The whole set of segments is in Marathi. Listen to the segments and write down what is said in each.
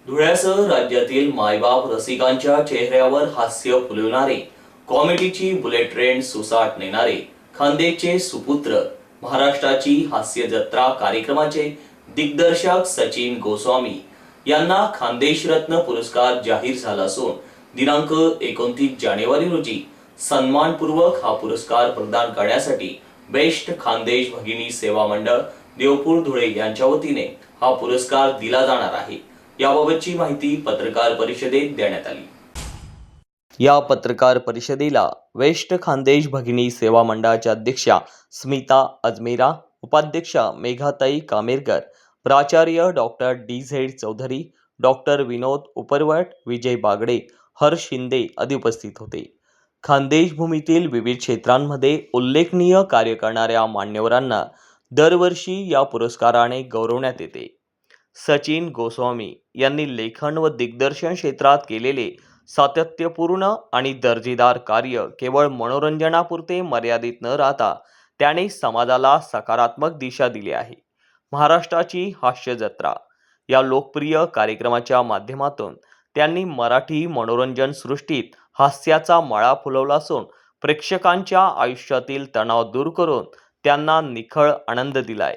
धुळ्यासह राज्यातील मायबाप रसिकांच्या चेहऱ्यावर हास्य फुलवणारे, कॉमेडीची बुलेट ट्रेन सुसाट नेणारे, खानदेशचे सुपुत्र, महाराष्ट्राची हास्य जत्रा कार्यक्रमाचे दिग्दर्शक सचिन गोस्वामी यांना खानदेश रत्न पुरस्कार जाहीर झाला असून दिनांक 29 जानेवारी रोजी सन्मानपूर्वक हा पुरस्कार प्रदान करण्यासाठी बेस्ट खानदेश भगिनी सेवा मंडळ देवपूर धुळे यांच्या वतीने हा पुरस्कार दिला जाणार आहे। याबाबतची माहिती पत्रकार परिषदेत देण्यात आली। या पत्रकार परिषदेला वेस्ट खानदेश भगिनी सेवा मंडळाच्या अध्यक्षा स्मिता अजमेरा, उपाध्यक्षा मेघाताई कामेरकर, प्राचार्य डॉक्टर DZ चौधरी, डॉक्टर विनोद उपरवट, विजय बागडे, हर्ष शिंदे आदी उपस्थित होते। खानदेश भूमीतील विविध क्षेत्रांमध्ये उल्लेखनीय कार्य करणाऱ्या मान्यवरांना दरवर्षी या पुरस्काराने गौरवण्यात येते। सचिन गोस्वामी यांनी लेखन व दिग्दर्शन क्षेत्रात केलेले सातत्यपूर्ण आणि दर्जेदार कार्य केवळ मनोरंजनापुरते मर्यादित न राहता त्याने समाजाला सकारात्मक दिशा दिली आहे। महाराष्ट्राची हास्य जत्रा या लोकप्रिय कार्यक्रमाच्या माध्यमातून त्यांनी मराठी मनोरंजन सृष्टीत हास्याचा मळा फुलवला असून प्रेक्षकांच्या आयुष्यातील तणाव दूर करून त्यांना निखळ आनंद दिलाय।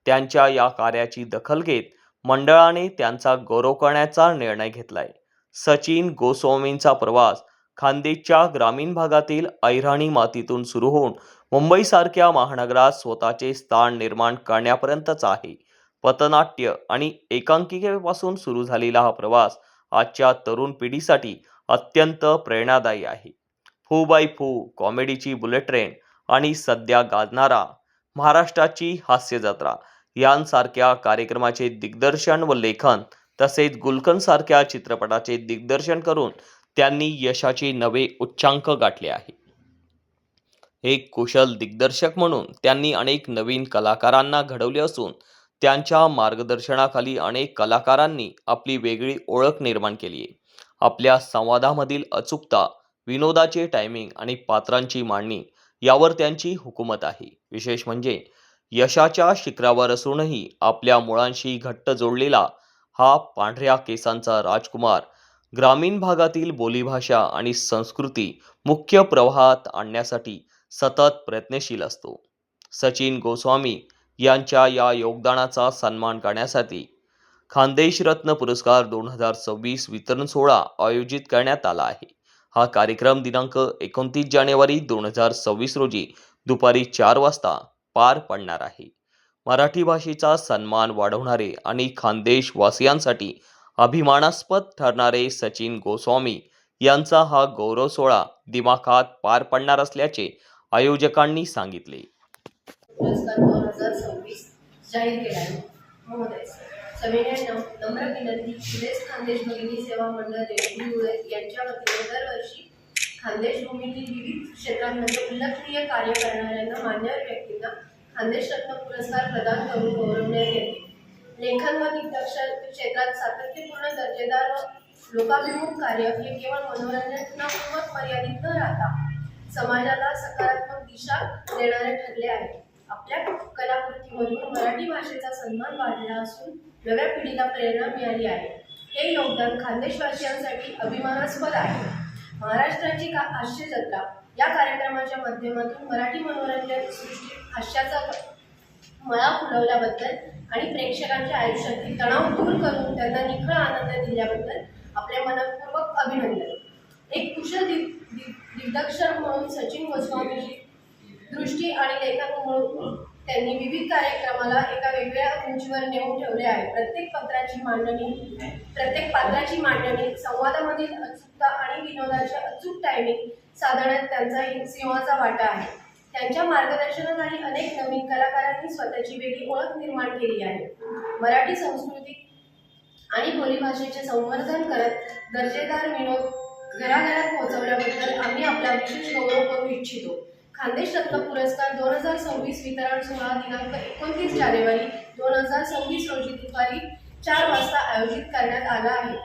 त्यांच्या या कार्याची दखल घेत मंडळाने त्यांचा गौरव करण्याचा निर्णय घेतलाय। सचिन गोस्वामींचा प्रवास खानदेशच्या ग्रामीण भागातील ऐराणी मातीतून सुरू होऊन मुंबईसारख्या महानगरात स्वतःचे स्थान निर्माण करण्यापर्यंतचा आहे। पथनाट्य आणि एकांकिकेपासून सुरू झालेला हा प्रवास आजच्या तरुण पिढीसाठी अत्यंत प्रेरणादायी आहे। फू बाय फू, कॉमेडीची बुलेट ट्रेन आणि सध्या गाजणारा महाराष्ट्राची हास्य जत्रा यांसारख्या कार्यक्रमाचे दिग्दर्शन व लेखन तसेच गुलकन सारख्या चित्रपटाचे दिग्दर्शन करून त्यांनी यशाचे नवे उच्चांक गाठले आहे। एक कुशल दिग्दर्शक म्हणून त्यांनी अनेक नवीन कलाकारांना घडवले असून त्यांच्या मार्गदर्शनाखाली अनेक कलाकारांनी आपली वेगळी ओळख निर्माण केली आहे। आपल्या संवादामधील अचूकता, विनोदाचे टायमिंग आणि पात्रांची मांडणी यावर त्यांची हुकूमत आहे। विशेष म्हणजे यशाच्या शिखरावर असूनही आपल्या मुळांशी घट्ट जोडलेला हा पांढऱ्या केसांचा राजकुमार ग्रामीण भागातील बोलीभाषा आणि संस्कृती मुख्य प्रवाहात आणण्यासाठी सतत प्रयत्नशील असतो। सचिन गोस्वामी यांच्या या योगदानाचा सन्मान करण्यासाठी खानदेश रत्न पुरस्कार 2026 वितरण सोहळा आयोजित करण्यात आला आहे। हा कार्यक्रम दिनांक 29 जानेवारी 2026 रोजी दुपारी 4 वाजता पार पडणार आहे। मराठी भाषेचा सन्मान वाढवणारे आणि खानदेश वासियांसाठी अभिमानास्पद ठरणारे सचिन गोस्वामी यांचा हा गौरव सोहळा दिमाखात पार पडणार असल्याचे आयोजकांनी सांगितले। पुरस्कार 2026 जाहीर केला आहे। महोदय, सविनय नम्र विनंती, वेस्ट खानदेश भगिनी सेवा मंडळ देवपूर यांच्या वतीने दरवर्षी खानदेश भूमीतील विविध क्षेत्रांमध्ये उल्लेखनीय कार्य करणाऱ्यांना मान्यवर व्यक्तींना खानदेश रत्न पुरस्कार प्रदान करून गौरवण्यात येते। लेखन व दिग्दर्शन क्षेत्रात सातत्यपूर्ण दर्जेदार व लोकाभिमुख कार्य हे केवळ मनोरंजनापुरते मर्यादित न राहता समाजाला सकारात्मक दिशा देणारे ठरले आहे। आपल्या कलाकृतीमधून मराठी भाषेचा सन्मान वाढला असून नव्या पिढीला प्रेरणा मिळाली आहे। हे योगदान खानदेशवासियांसाठी अभिमानास्पद आहे। महाराष्ट्राची हास्य जत्रा या कार्यक्रमाच्या माध्यमातून मराठी मनोरंजन सृष्टीत हास्याचा मळा फुलवल्याबद्दल आणि प्रेक्षकांच्या आयुष्यातील तणाव दूर करून त्यांना निखळ आनंद दिल्याबद्दल आपले मनपूर्वक अभिनंदन। एक कुशल दिग्दर्शक म्हणून सचिन गोस्वामीची दृष्टी आणि लेखन म्हणून त्यांनी विविध कार्यक्रमाला एका वेगळ्या उंचीवर नेऊन ठेवले आहे। प्रत्येक पात्राची मांडणी, संवादामधील अचूकता आणि विनोदाचे अचूक टायमिंग साधण्यात त्यांचा सिंहाचा वाटा आहे। त्यांच्या मार्गदर्शनाखाली अनेक नवीन कलाकारांनी स्वतःची वेगळी ओळख निर्माण केली आहे। मराठी संस्कृती आणि बोलीभाषेचे संवर्धन करत दर्जेदार विनोद घराघरात पोहोचवल्याबद्दल आम्ही आपला विशेष गौरव करू इच्छितो। खानदेश रत्न पुरस्कार 2026 वितरण सोहळा दिनांक 29 जानेवारी 2026 रोजी दुपारी 4 वाजता आयोजित करण्यात आला आहे।